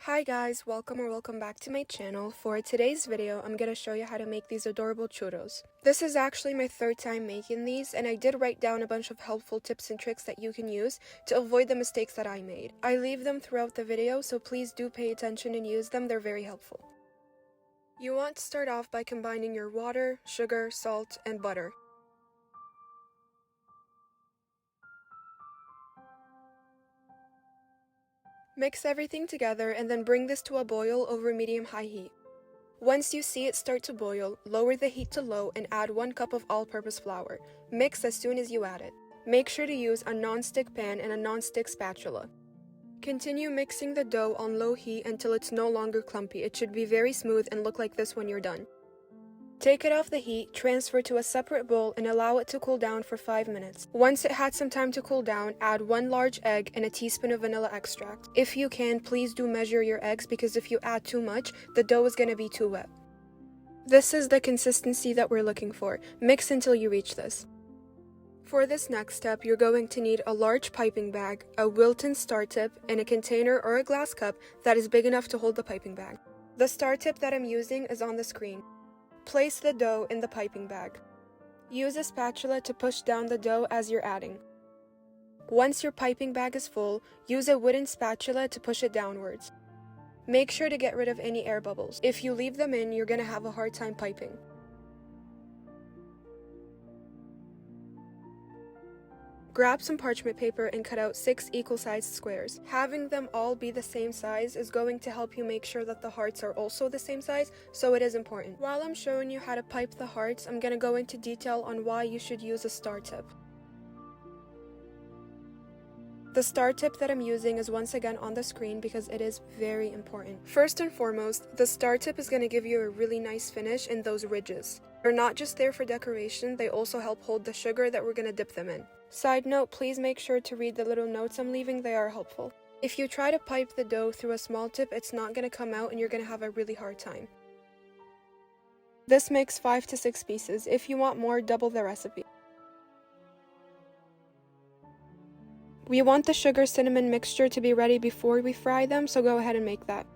Hi guys, welcome back to my channel. For today's video, I'm gonna show you how to make these adorable churros. This is actually my third time making these, and I did write down a bunch of helpful tips and tricks that you can use to avoid the mistakes that I made. I leave them throughout the video, so please do pay attention and use them, they're very helpful. You want to start off by combining your water, sugar, salt, and butter. Mix everything together and then bring this to a boil over medium-high heat. Once you see it start to boil, lower the heat to low and add 1 cup of all-purpose flour. Mix as soon as you add it. Make sure to use a non-stick pan and a non-stick spatula. Continue mixing the dough on low heat until it's no longer clumpy. It should be very smooth and look like this when you're done. Take it off the heat, transfer to a separate bowl, and allow it to cool down for 5 minutes. Once it had some time to cool down, add 1 large egg and a teaspoon of vanilla extract. If you can, please do measure your eggs because if you add too much, the dough is going to be too wet. This is the consistency that we're looking for. Mix until you reach this. For this next step, you're going to need a large piping bag, a Wilton star tip, and a container or a glass cup that is big enough to hold the piping bag. The star tip that I'm using is on the screen. Place the dough in the piping bag. Use a spatula to push down the dough as you're adding. Once your piping bag is full, use a wooden spatula to push it downwards. Make sure to get rid of any air bubbles. If you leave them in, you're going to have a hard time piping. Grab some parchment paper and cut out 6 equal-sized squares. Having them all be the same size is going to help you make sure that the hearts are also the same size, so it is important. While I'm showing you how to pipe the hearts, I'm going to go into detail on why you should use a star tip. The star tip that I'm using is once again on the screen because it is very important. First and foremost, the star tip is going to give you a really nice finish in those ridges. They're not just there for decoration, they also help hold the sugar that we're going to dip them in. Side note, please make sure to read the little notes I'm leaving, they are helpful. If you try to pipe the dough through a small tip, it's not going to come out and you're going to have a really hard time. This makes 5 to 6 pieces. If you want more, double the recipe. We want the sugar-cinnamon mixture to be ready before we fry them, so go ahead and make that.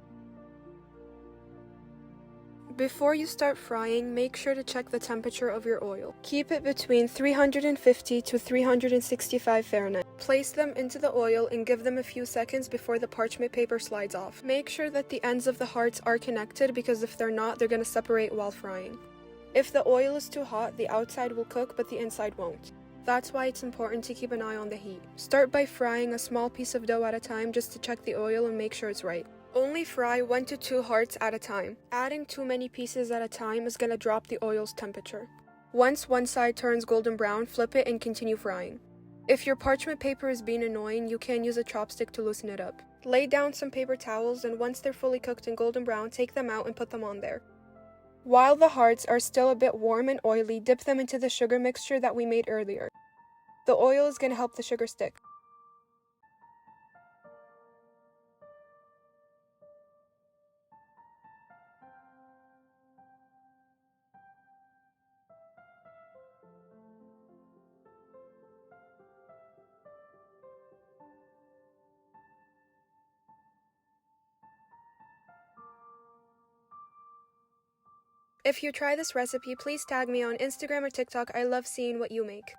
Before you start frying, make sure to check the temperature of your oil. Keep it between 350 to 365 Fahrenheit. Place them into the oil and give them a few seconds before the parchment paper slides off. Make sure that the ends of the hearts are connected because if they're not, they're going to separate while frying. If the oil is too hot, the outside will cook but the inside won't. That's why it's important to keep an eye on the heat. Start by frying a small piece of dough at a time just to check the oil and make sure it's right. Only fry 1 to 2 hearts at a time. Adding too many pieces at a time is going to drop the oil's temperature. Once one side turns golden brown, flip it and continue frying. If your parchment paper is being annoying, you can use a chopstick to loosen it up. Lay down some paper towels and once they're fully cooked and golden brown, take them out and put them on there. While the hearts are still a bit warm and oily, dip them into the sugar mixture that we made earlier. The oil is going to help the sugar stick. If you try this recipe, please tag me on Instagram or TikTok. I love seeing what you make.